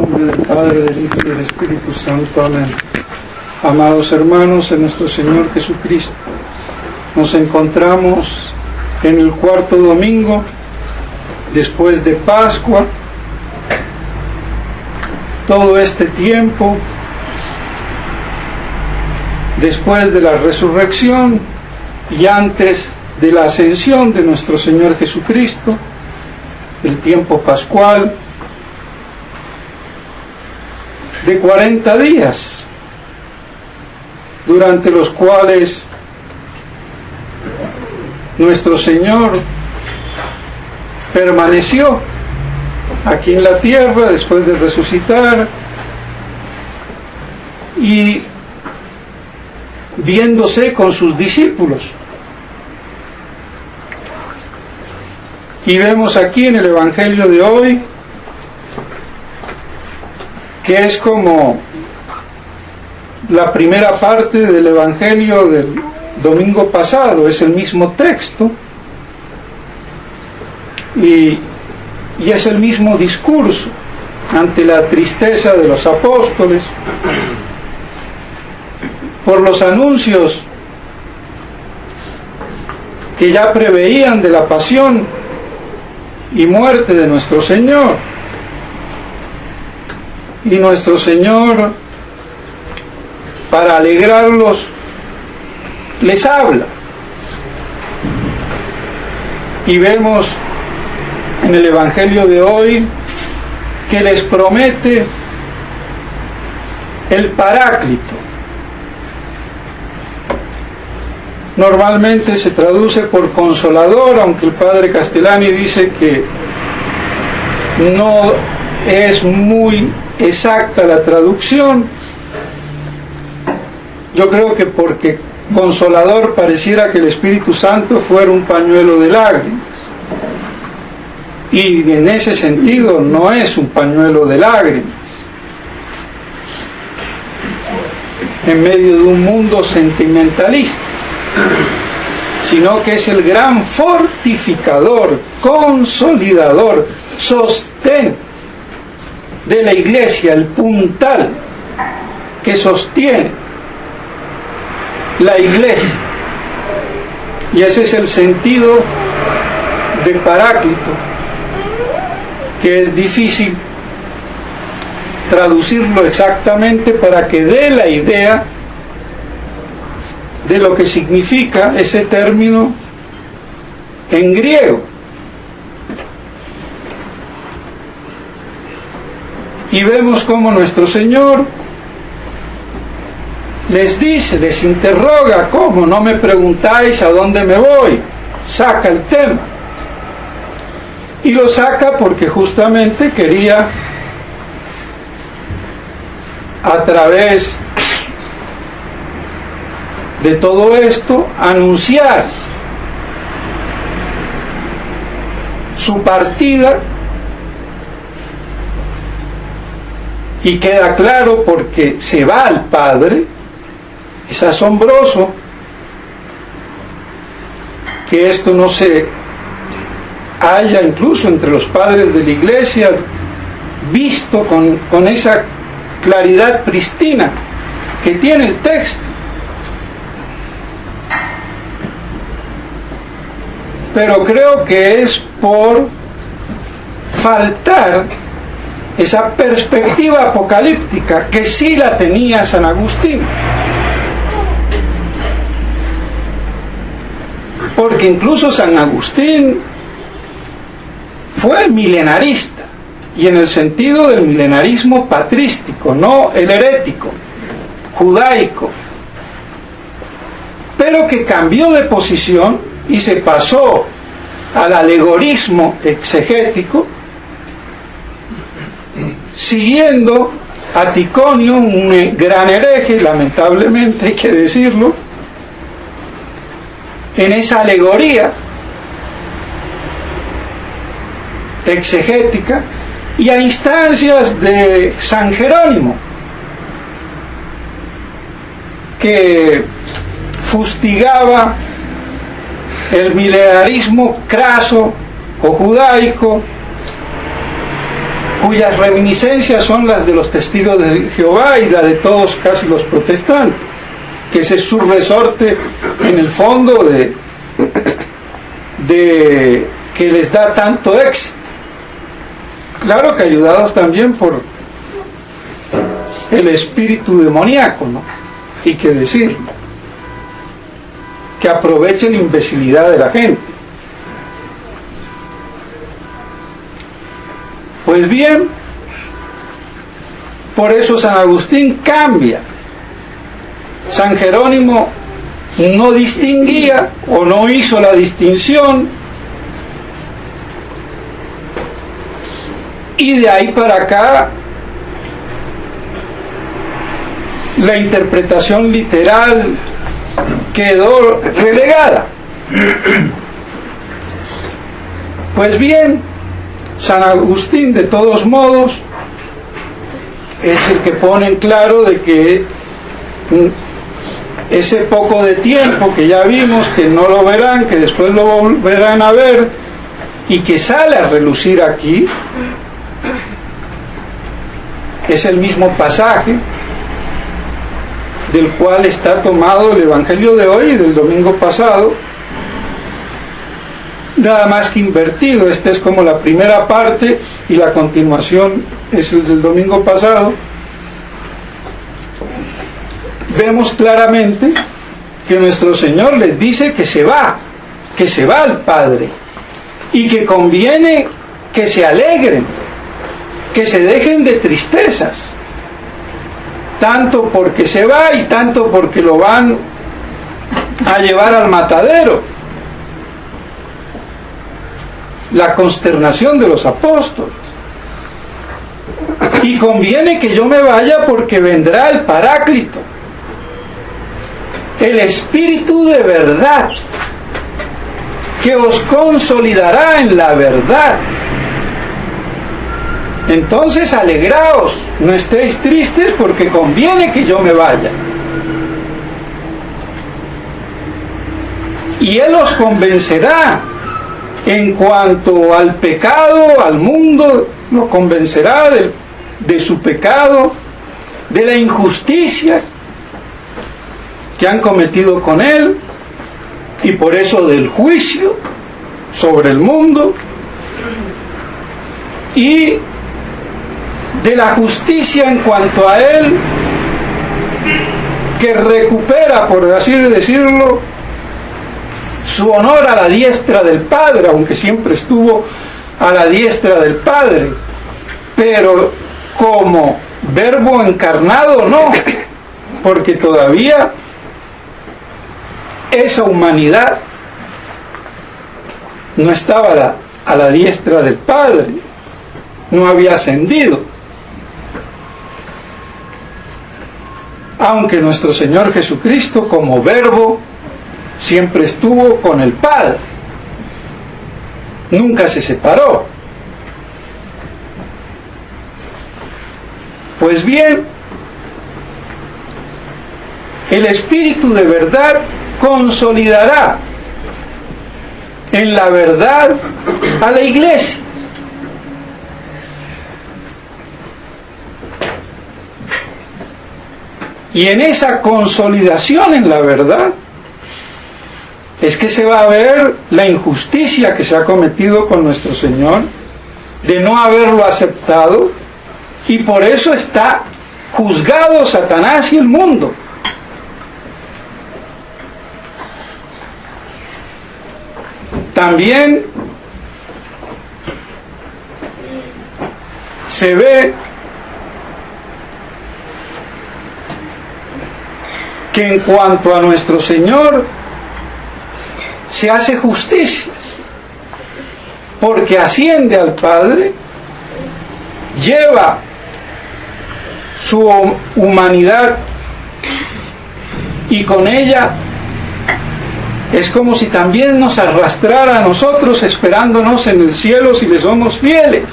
nombre del Padre, del Hijo y del Espíritu Santo. Amén. Amados hermanos en nuestro Señor Jesucristo, nos encontramos en el cuarto domingo después de Pascua. Todo este tiempo después de la resurrección y antes de la ascensión de nuestro Señor Jesucristo, el tiempo pascual de 40 días, durante los cuales nuestro Señor permaneció aquí en la tierra después de resucitar y viéndose con sus discípulos. Y vemos aquí en el Evangelio de hoy que es como la primera parte del Evangelio del domingo pasado, es el mismo texto y es el mismo discurso ante la tristeza de los apóstoles por los anuncios que ya preveían de la pasión y muerte de nuestro Señor. Y nuestro Señor, para alegrarlos, les habla. Y vemos en el Evangelio de hoy que les promete el Paráclito. Normalmente se traduce por Consolador, aunque el padre Castellani dice que no es muy exacta la traducción. Yo creo que porque Consolador pareciera que el Espíritu Santo fuera un pañuelo de lágrimas, y en ese sentido no es un pañuelo de lágrimas. En medio de un mundo sentimentalista, sino que es el gran fortificador, consolidador, sostén de la iglesia, el puntal que sostiene la iglesia. Y ese es el sentido de Paráclito, que es difícil traducirlo exactamente para que dé la idea de lo que significa ese término en griego. Y vemos cómo nuestro Señor les dice, les interroga: ¿cómo? No me preguntáis a dónde me voy. Saca el tema. Y lo saca porque justamente quería, a través de todo esto, anunciar su partida. Y queda claro porque se va al Padre. Es asombroso que esto no se haya, incluso entre los padres de la iglesia, visto con esa claridad pristina que tiene el texto. Pero creo que es por faltar esa perspectiva apocalíptica que sí la tenía San Agustín. Porque incluso San Agustín fue milenarista, y en el sentido del milenarismo patrístico, no el herético, judaico, pero que cambió de posición y se pasó al alegorismo exegético, siguiendo a Ticonio, un gran hereje, lamentablemente hay que decirlo, en esa alegoría exegética, y a instancias de San Jerónimo, que fustigaba el milenarismo craso o judaico cuyas reminiscencias son las de los testigos de Jehová y la de todos casi los protestantes, que ese es su resorte en el fondo de que les da tanto éxito. Claro que ayudados también por el espíritu demoníaco, ¿no? Y que decir, que aproveche la imbecilidad de la gente. Pues bien, por eso San Agustín cambia. San Jerónimo no distinguía o no hizo la distinción, y de ahí para acá la interpretación literal quedó relegada. Pues bien, San Agustín de todos modos es el que pone en claro de que ese poco de tiempo que ya vimos, que no lo verán, que después lo volverán a ver, y que sale a relucir aquí, es el mismo pasaje del cual está tomado el Evangelio de hoy y del domingo pasado, nada más que invertido. Esta es como la primera parte y la continuación es el del domingo pasado. Vemos claramente que nuestro Señor les dice que se va al Padre, y que conviene que se alegren, que se dejen de tristezas, tanto porque se va y tanto porque lo van a llevar al matadero. La consternación de los apóstoles. Y conviene que yo me vaya porque vendrá el Paráclito, el Espíritu de verdad, que os consolidará en la verdad. Entonces alegraos, no estéis tristes, porque conviene que yo me vaya. Y Él os convencerá en cuanto al pecado, al mundo, lo convencerá de su pecado, de la injusticia que han cometido con Él, y por eso del juicio sobre el mundo, y de la justicia en cuanto a Él, que recupera, por así decirlo, su honor a la diestra del Padre, aunque siempre estuvo a la diestra del Padre, pero como verbo encarnado no, porque todavía esa humanidad no estaba a la diestra del Padre, no había ascendido, aunque nuestro Señor Jesucristo como verbo siempre estuvo con el Padre, nunca se separó. Pues bien, el Espíritu de verdad consolidará en la verdad a la Iglesia. Y en esa consolidación en la verdad es que se va a ver la injusticia que se ha cometido con nuestro Señor, de no haberlo aceptado, y por eso está juzgado Satanás y el mundo. También se ve que en cuanto a nuestro Señor se hace justicia, porque asciende al Padre, lleva su humanidad y con ella es como si también nos arrastrara a nosotros, esperándonos en el cielo si le somos fieles.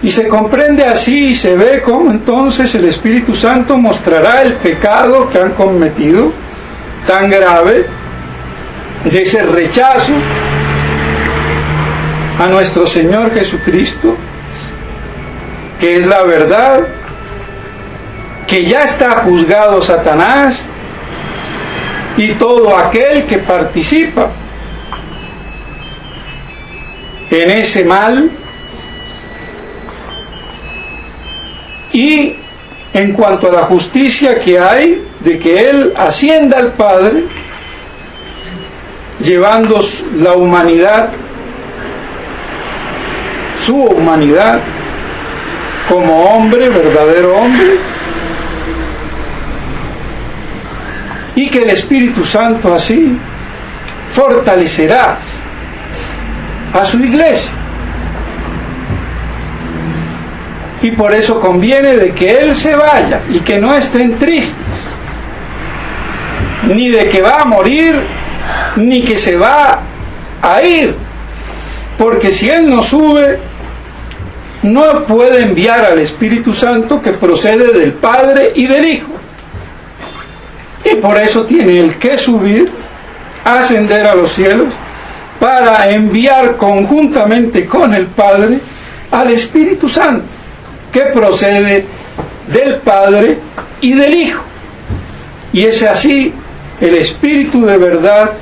Y se comprende así y se ve cómo entonces el Espíritu Santo mostrará el pecado que han cometido, tan grave, de ese rechazo a nuestro Señor Jesucristo, que es la verdad, que ya está juzgado Satanás y todo aquel que participa en ese mal. Y en cuanto a la justicia que hay de que Él ascienda al Padre, llevando la humanidad, su humanidad, como hombre, verdadero hombre, y que el Espíritu Santo así fortalecerá a su iglesia. Y por eso conviene de que Él se vaya y que no estén tristes, ni de que va a morir, ni que se va a ir, porque si Él no sube, no puede enviar al Espíritu Santo que procede del Padre y del Hijo. Y por eso tiene Él que subir, ascender a los cielos, para enviar conjuntamente con el Padre al Espíritu Santo, que procede del Padre y del Hijo. Y es así el Espíritu de verdad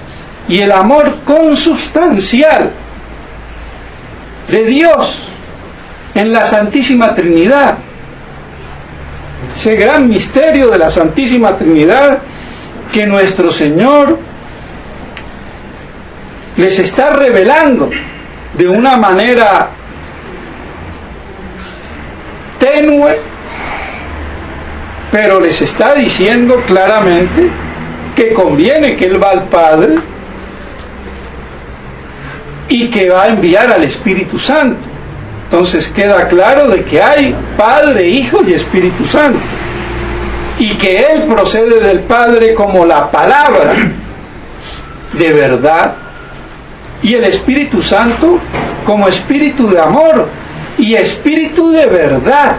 y el amor consubstancial de Dios en la Santísima Trinidad. Ese gran misterio de la Santísima Trinidad que nuestro Señor les está revelando de una manera tenue, pero les está diciendo claramente que conviene que Él va al Padre y que va a enviar al Espíritu Santo. Entonces queda claro de que hay Padre, Hijo y Espíritu Santo, y que Él procede del Padre como la palabra de verdad, y el Espíritu Santo como Espíritu de amor y Espíritu de verdad.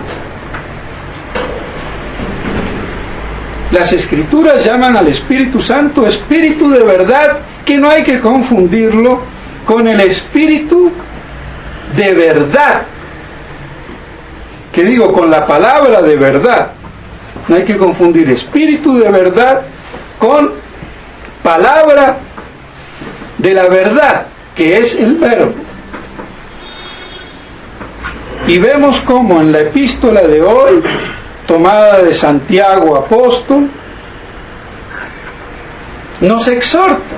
Las Escrituras llaman al Espíritu Santo Espíritu de verdad, que no hay que confundirlo con el Espíritu de verdad, que digo, con la palabra de verdad. No hay que confundir Espíritu de verdad con palabra de la verdad, que es el Verbo. Y vemos cómo en la epístola de hoy, tomada de Santiago apóstol, nos exhorta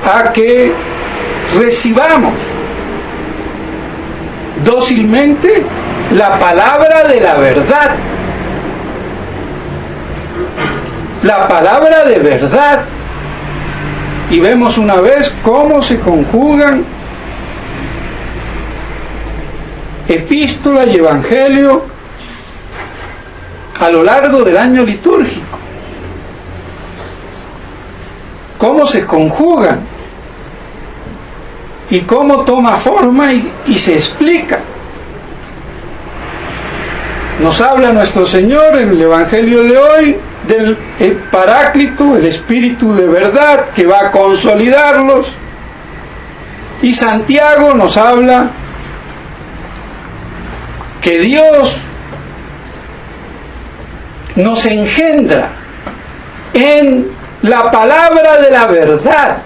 a que recibamos dócilmente la palabra de la verdad, la palabra de verdad. Y vemos una vez cómo se conjugan epístola y evangelio a lo largo del año litúrgico, cómo se conjugan y cómo toma forma y se explica. Nos habla nuestro Señor en el evangelio de hoy del Paráclito, el Espíritu de verdad que va a consolidarlos, y Santiago nos habla que Dios nos engendra en la palabra de la verdad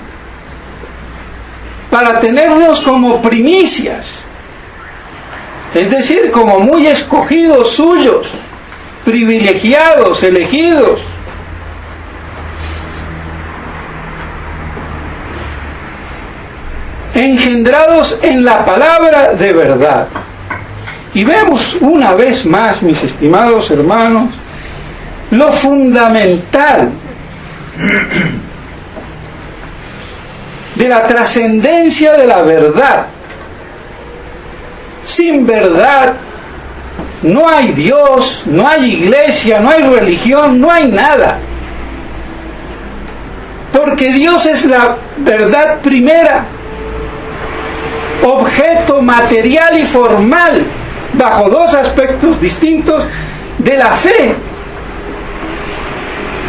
para tenernos como primicias, es decir, como muy escogidos suyos, privilegiados, elegidos. Engendrados en la palabra de verdad. Y vemos una vez más, mis estimados hermanos, lo fundamental de la trascendencia de la verdad. Sin verdad no hay Dios, no hay iglesia, no hay religión, no hay nada. Porque Dios es la verdad primera, objeto material y formal, bajo dos aspectos distintos de la fe.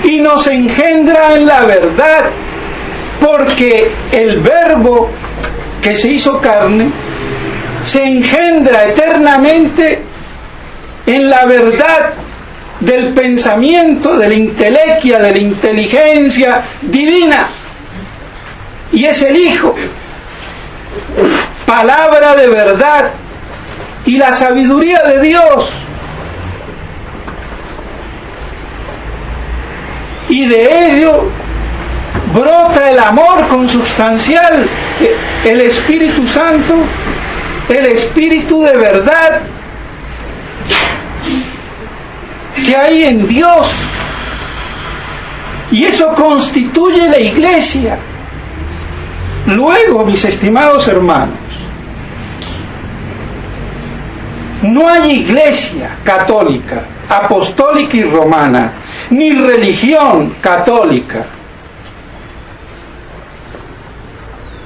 Y nos engendra en la verdad porque el Verbo que se hizo carne se engendra eternamente en la verdad del pensamiento, de la intelequia, de la inteligencia divina, y es el Hijo, palabra de verdad y la sabiduría de Dios. Y de ello brota el amor consubstancial, el Espíritu Santo, el Espíritu de verdad que hay en Dios. Y eso constituye la Iglesia. Luego, mis estimados hermanos, no hay Iglesia católica, apostólica y romana, ni religión católica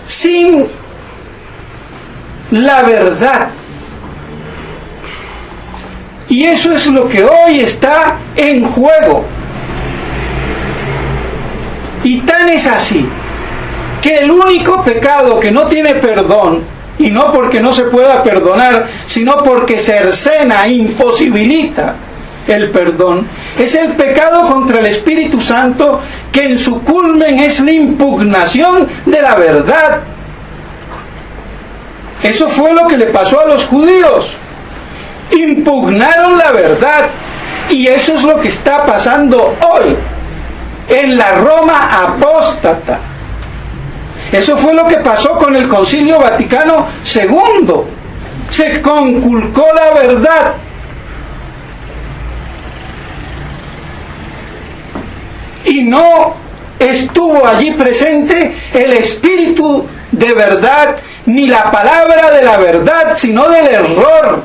sin la verdad. Y eso es lo que hoy está en juego. Y tan es así que el único pecado que no tiene perdón, y no porque no se pueda perdonar, sino porque cercena, imposibilita el perdón, es el pecado contra el Espíritu Santo, que en su culmen es la impugnación de la verdad. Eso fue lo que le pasó a los judíos. Impugnaron la verdad, y eso es lo que está pasando hoy en la Roma apóstata. Eso fue lo que pasó con el Concilio Vaticano II. Se conculcó la verdad. Y no estuvo allí presente el Espíritu de verdad, ni la palabra de la verdad, sino del error.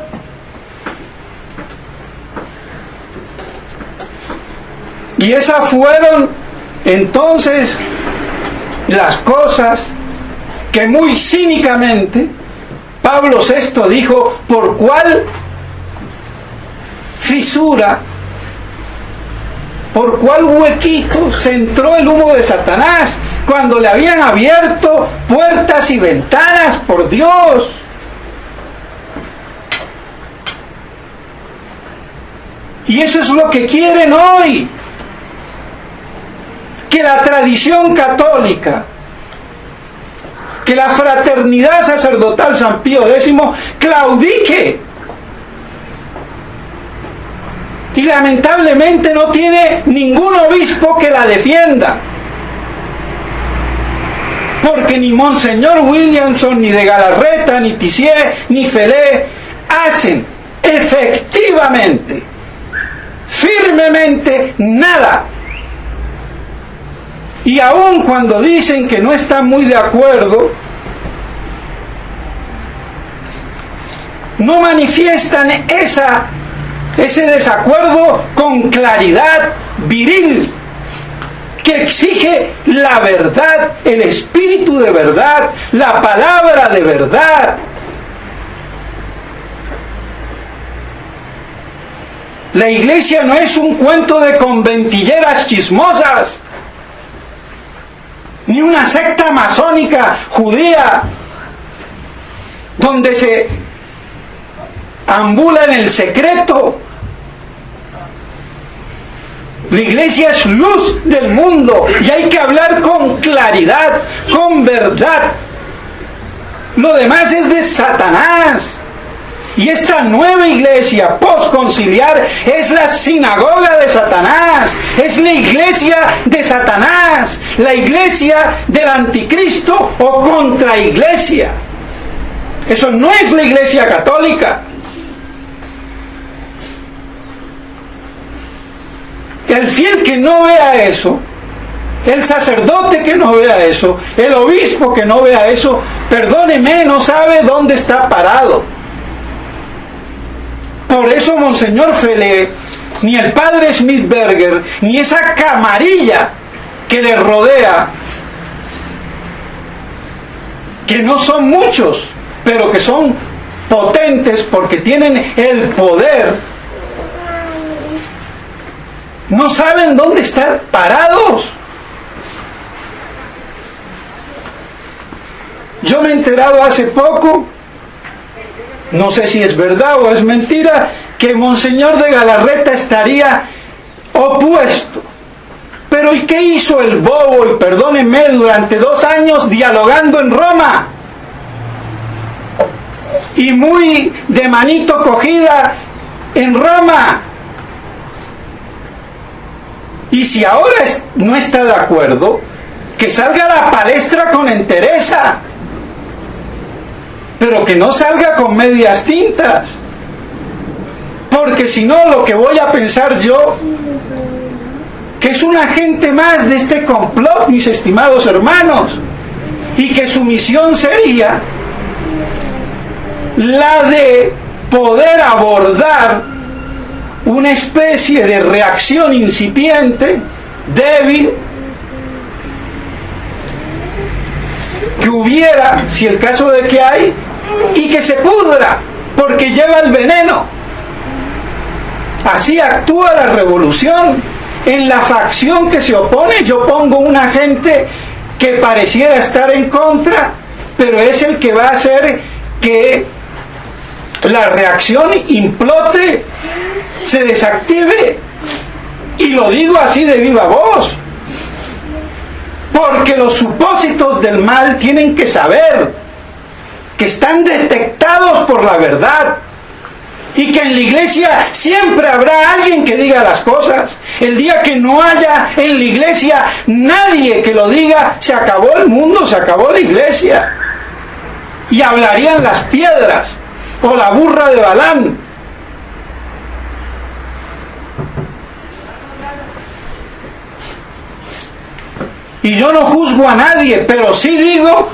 Y esas fueron entonces las cosas que muy cínicamente Pablo VI dijo: por cuál fisura, por cuál huequito se entró el humo de Satanás, cuando le habían abierto puertas y ventanas por Dios. Y eso es lo que quieren hoy, que la tradición católica, que la fraternidad sacerdotal San Pío X claudique. Y lamentablemente no tiene ningún obispo que la defienda, porque ni Monseñor Williamson, ni de Galarreta, ni Tissier, ni Felé hacen efectivamente, firmemente nada. Y aun cuando dicen que no están muy de acuerdo, no manifiestan ese desacuerdo con claridad viril que exige la verdad, el Espíritu de verdad, la palabra de verdad. La Iglesia no es un cuento de conventilleras chismosas, ni una secta masónica judía donde se ambula en el secreto. La Iglesia es luz del mundo y hay que hablar con claridad, con verdad. Lo demás es de Satanás. Y esta nueva iglesia postconciliar es la sinagoga de Satanás, es la iglesia de Satanás, la iglesia del anticristo o contraiglesia. Eso no es la iglesia católica. El fiel que no vea eso, el sacerdote que no vea eso, el obispo que no vea eso, perdóneme, no sabe dónde está parado. Por eso Monseñor Felé, ni el padre Smithberger, ni esa camarilla que le rodea, que no son muchos, pero que son potentes porque tienen el poder, no saben dónde estar parados. Yo me he enterado hace poco, no sé si es verdad o es mentira, que Monseñor de Galarreta estaría opuesto. Pero ¿y qué hizo el bobo, y perdónenme, durante 2 años dialogando en Roma? Y muy de manito cogida en Roma. Y si ahora no está de acuerdo, que salga a la palestra con entereza, pero que no salga con medias tintas, porque si no, lo que voy a pensar yo, que es un agente más de este complot, mis estimados hermanos, y que su misión sería la de poder abordar una especie de reacción incipiente, débil, que hubiera, si el caso de que hay, y que se pudra, porque lleva el veneno. Así actúa la revolución. En la facción que se opone, yo pongo un agente que pareciera estar en contra, pero es el que va a hacer que la reacción implote, se desactive. Y lo digo así de viva voz, porque los supósitos del mal tienen que saber que están detectados por la verdad, y que en la iglesia siempre habrá alguien que diga las cosas. El día que no haya en la iglesia nadie que lo diga, se acabó el mundo, se acabó la iglesia. Y hablarían las piedras o la burra de Balaam. Y yo no juzgo a nadie, pero sí digo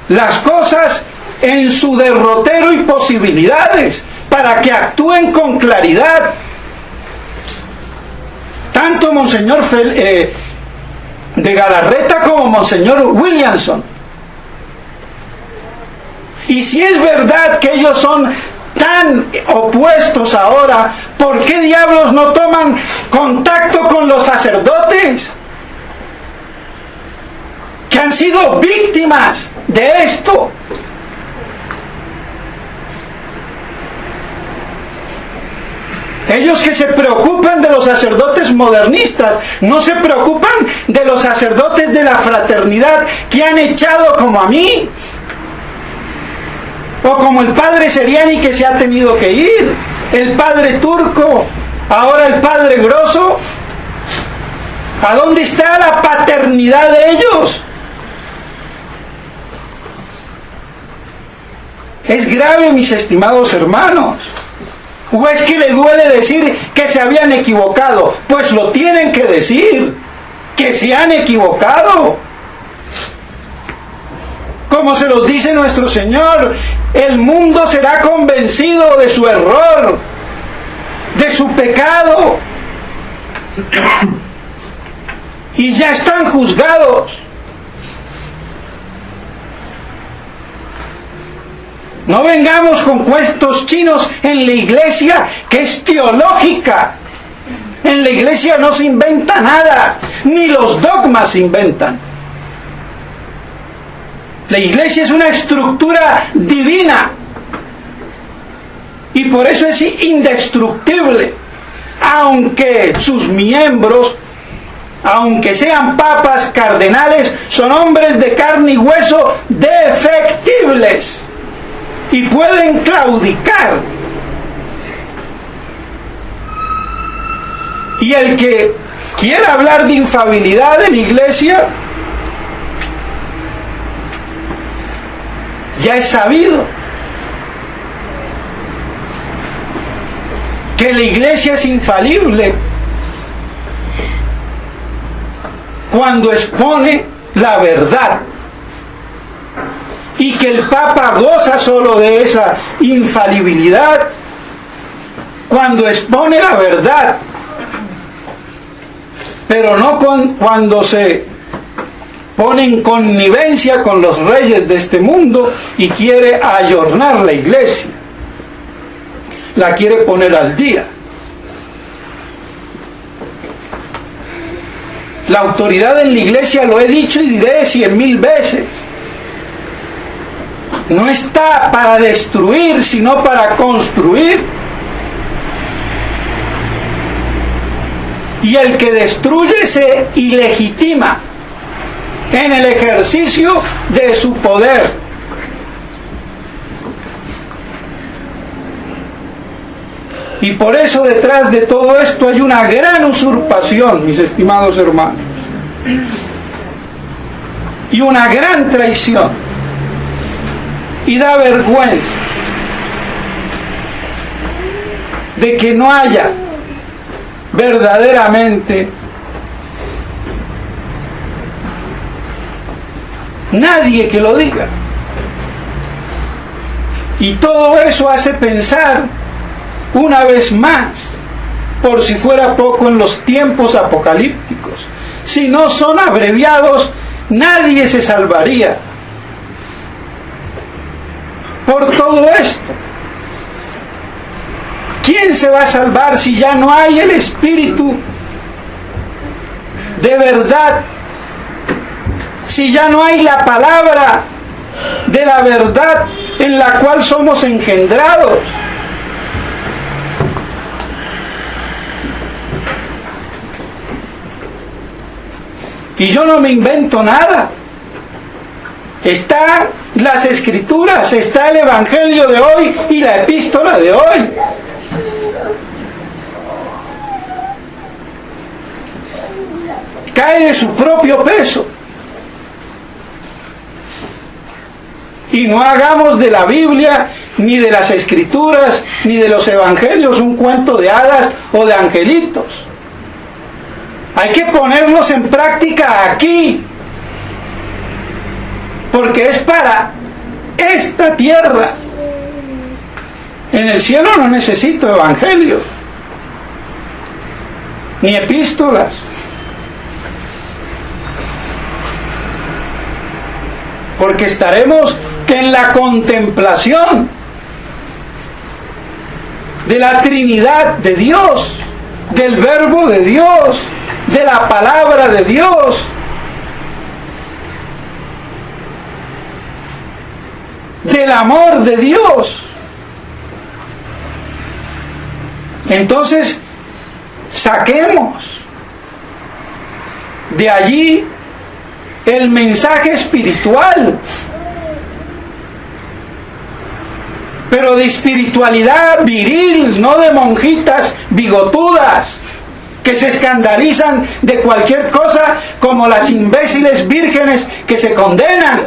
las cosas en su derrotero y posibilidades, para que actúen con claridad. Tanto Monseñor de Galarreta como Monseñor Williamson. Y si es verdad que ellos son tan opuestos ahora, ¿por qué diablos no toman contacto con los sacerdotes que han sido víctimas de esto? Ellos que se preocupan de los sacerdotes modernistas, no se preocupan de los sacerdotes de la fraternidad que han echado como a mí, o como el padre Seriani que se ha tenido que ir, el padre Turco, ahora el padre Grosso. ¿A dónde está la paternidad de ellos? Es grave, mis estimados hermanos. ¿O es que le duele decir que se habían equivocado? Pues lo tienen que decir, que se han equivocado. Como se los dice nuestro Señor, el mundo será convencido de su error, de su pecado, y ya están juzgados. No vengamos con cuentos chinos en la iglesia, que es teológica. En la iglesia no se inventa nada, ni los dogmas se inventan. La iglesia es una estructura divina, y por eso es indestructible, aunque sus miembros, aunque sean papas, cardenales, son hombres de carne y hueso defectibles y pueden claudicar. Y el que quiera hablar de infalibilidad en la iglesia, ya es sabido que la iglesia es infalible cuando expone la verdad, y que el Papa goza solo de esa infalibilidad cuando expone la verdad, pero no cuando se pone en connivencia con los reyes de este mundo y quiere ayornar la iglesia, la quiere poner al día. La autoridad en la iglesia, lo he dicho y diré 100,000 veces, no está para destruir, sino para construir. Y el que destruye se ilegitima en el ejercicio de su poder. Y por eso detrás de todo esto hay una gran usurpación, mis estimados hermanos, y una gran traición, y da vergüenza de que no haya verdaderamente nadie que lo diga. Y todo eso hace pensar una vez más, por si fuera poco, en los tiempos apocalípticos. Si no son abreviados, nadie se salvaría por todo esto. ¿Quién se va a salvar si ya no hay el Espíritu de verdad? Si ya no hay la palabra de la verdad en la cual somos engendrados. Y yo no me invento nada. Están las Escrituras, está el Evangelio de hoy y la Epístola de hoy. Cae de su propio peso. Y no hagamos de la Biblia, ni de las Escrituras, ni de los Evangelios un cuento de hadas o de angelitos. Hay que ponerlos en práctica aquí, porque es para esta tierra. En el cielo no necesito evangelio, ni epístolas. Porque estaremos en la contemplación de la Trinidad de Dios, del Verbo de Dios, de la palabra de Dios, del amor de Dios. Entonces, saquemos de allí el mensaje espiritual, pero de espiritualidad viril, no de monjitas bigotudas que se escandalizan de cualquier cosa, como las imbéciles vírgenes que se condenan.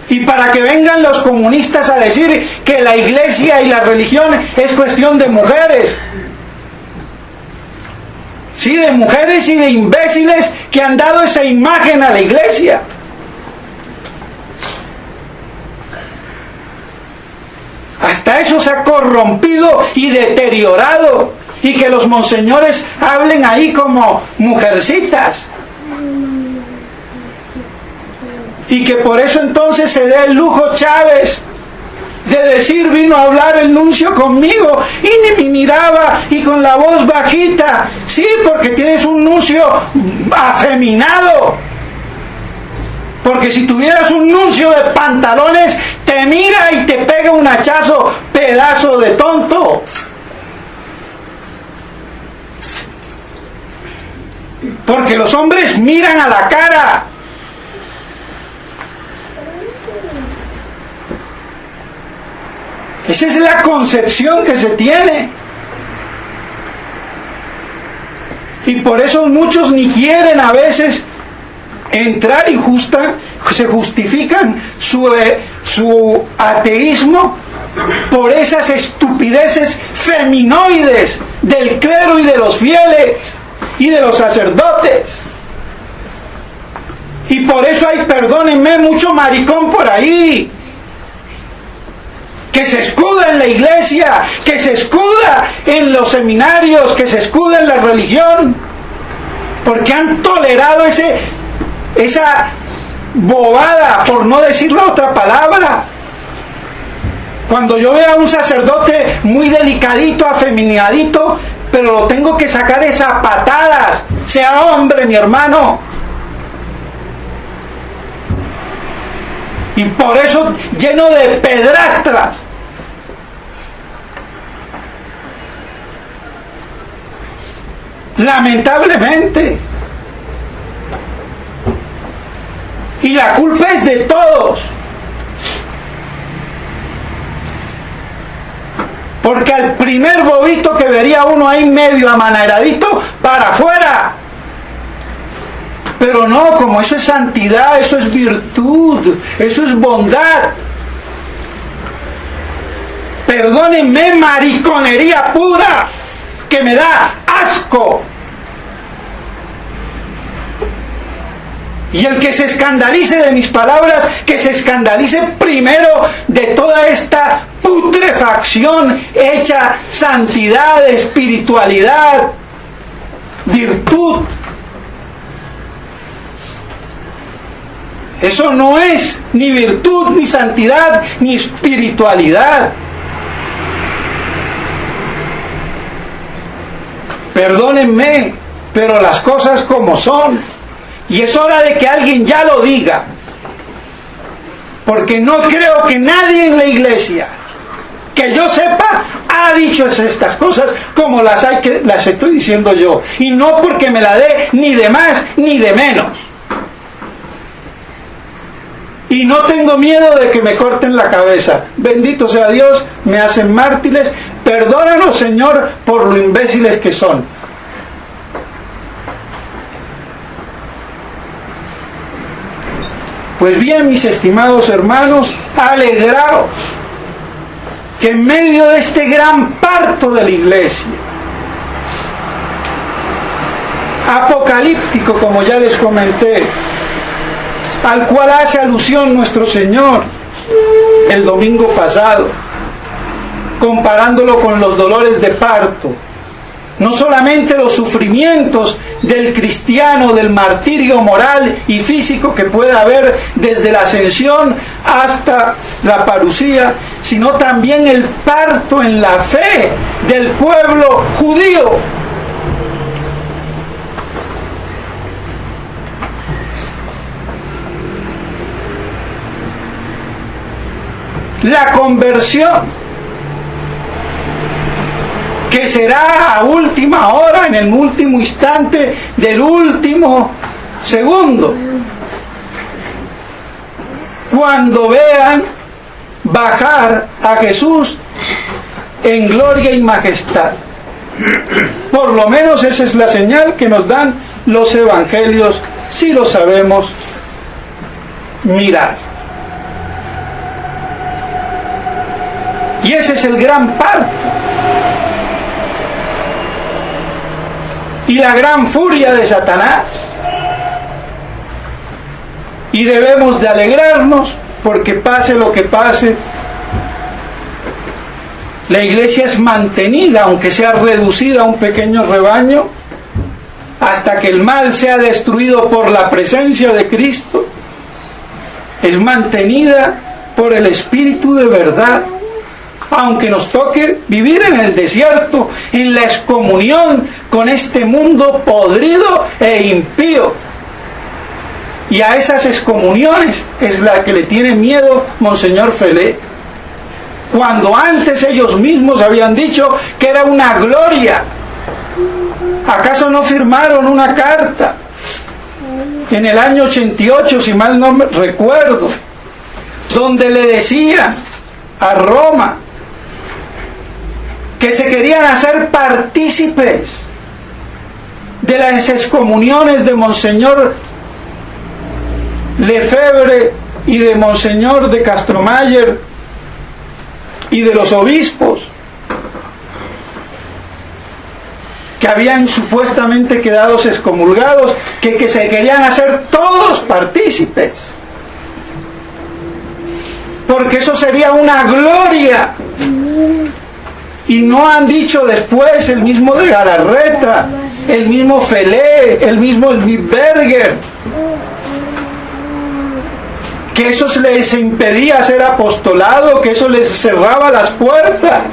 Y para que vengan los comunistas a decir que la iglesia y la religión es cuestión de mujeres. Sí, de mujeres y de imbéciles que han dado esa imagen a la iglesia. Hasta eso se ha corrompido y deteriorado. Y que los monseñores hablen ahí como mujercitas. Y que por eso entonces se dé el lujo Chávez de decir, vino a hablar el nuncio conmigo y ni me miraba y con la voz bajita. Sí, porque tienes un nuncio afeminado. Porque si tuvieras un nuncio de pantalones, te mira y te pega un hachazo, pedazo de tonto. Porque los hombres miran a la cara. Esa es la concepción que se tiene. Y por eso muchos ni quieren a veces entrar y se justifican su ateísmo por esas estupideces feminoides del clero y de los fieles y de los sacerdotes. Y por eso hay, perdónenme, mucho maricón por ahí que se escuda en la iglesia, que se escuda en los seminarios, que se escuda en la religión, porque han tolerado esa bobada, por no decir la otra palabra. Cuando yo veo a un sacerdote muy delicadito, afeminadito, pero lo tengo que sacar a patadas, sea hombre, mi hermano. Y por eso lleno de pedrastras. Lamentablemente. Y la culpa es de todos. Porque al primer bobito que vería uno ahí medio amaneradito, para afuera. Pero no, como eso es santidad, eso es virtud, eso es bondad. Perdónenme, mariconería pura, que me da asco. Y el que se escandalice de mis palabras, que se escandalice primero de toda esta putrefacción hecha santidad, espiritualidad, virtud. Eso no es ni virtud, ni santidad, ni espiritualidad. Perdónenme, pero las cosas como son. Y es hora de que alguien ya lo diga. Porque no creo que nadie en la iglesia, que yo sepa, ha dicho estas cosas como las estoy diciendo yo. Y no porque me la dé ni de más ni de menos. Y no tengo miedo de que me corten la cabeza. Bendito sea Dios, me hacen mártires. Perdónanos, Señor, por lo imbéciles que son. Pues bien, mis estimados hermanos, alegraos que en medio de este gran parto de la iglesia, apocalíptico, como ya les comenté, al cual hace alusión nuestro Señor el domingo pasado, comparándolo con los dolores de parto, no solamente los sufrimientos del cristiano, del martirio moral y físico que puede haber desde la ascensión hasta la parucía, sino también el parto en la fe del pueblo judío. La conversión, que será a última hora, en el último instante del último segundo, cuando vean bajar a Jesús en gloria y majestad. Por lo menos esa es la señal que nos dan los evangelios, si lo sabemos mirar. Y ese es el gran parto. Y la gran furia de Satanás. Y debemos de alegrarnos porque pase lo que pase, la iglesia es mantenida, aunque sea reducida a un pequeño rebaño, hasta que el mal sea destruido por la presencia de Cristo. Es mantenida por el Espíritu de verdad. Aunque nos toque vivir en el desierto, en la excomunión con este mundo podrido e impío. Y a esas excomuniones es la que le tiene miedo Monseñor Felé. Cuando antes ellos mismos habían dicho que era una gloria. ¿Acaso no firmaron una carta en el año 88, si mal no recuerdo, donde le decían a Roma que se querían hacer partícipes de las excomuniones de Monseñor Lefebvre y de Monseñor de Castromayer y de los obispos que habían supuestamente quedado excomulgados, que se querían hacer todos partícipes, porque eso sería una gloria. Y no han dicho después el mismo de Galarreta, el mismo Felé, el mismo Berger, que eso les impedía hacer apostolado, que eso les cerraba las puertas,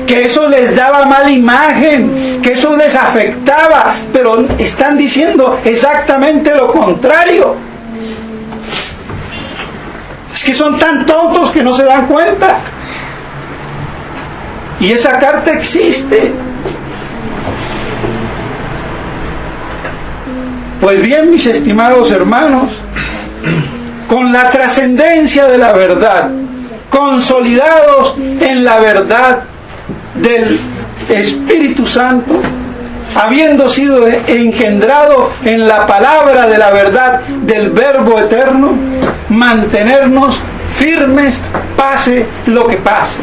que eso les daba mala imagen, que eso les afectaba, pero están diciendo exactamente lo contrario. Es que son tan tontos que no se dan cuenta. Y esa carta existe. Pues bien, mis estimados hermanos, con la trascendencia de la verdad, consolidados en la verdad del Espíritu Santo, habiendo sido engendrado en la palabra de la verdad del Verbo eterno, mantenernos firmes, pase lo que pase.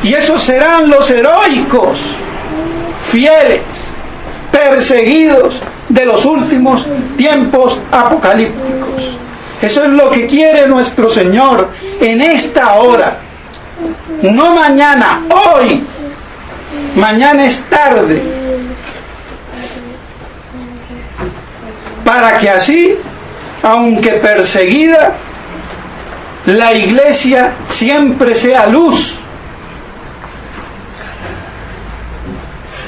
Y esos serán los heroicos, fieles, perseguidos de los últimos tiempos apocalípticos. Eso es lo que quiere nuestro Señor en esta hora. No mañana, hoy. Mañana es tarde. Para que así, aunque perseguida, la iglesia siempre sea luz.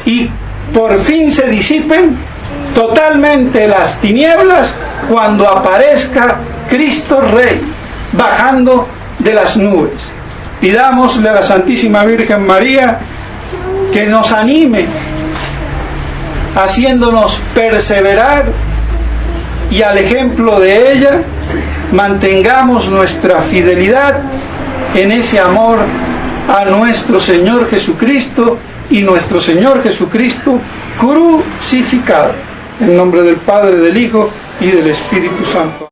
Y por fin se disipen totalmente las tinieblas cuando aparezca Cristo Rey bajando de las nubes. Pidámosle a la Santísima Virgen María que nos anime, haciéndonos perseverar, y al ejemplo de ella mantengamos nuestra fidelidad en ese amor a nuestro Señor Jesucristo y nuestro Señor Jesucristo crucificado. En nombre del Padre, del Hijo y del Espíritu Santo.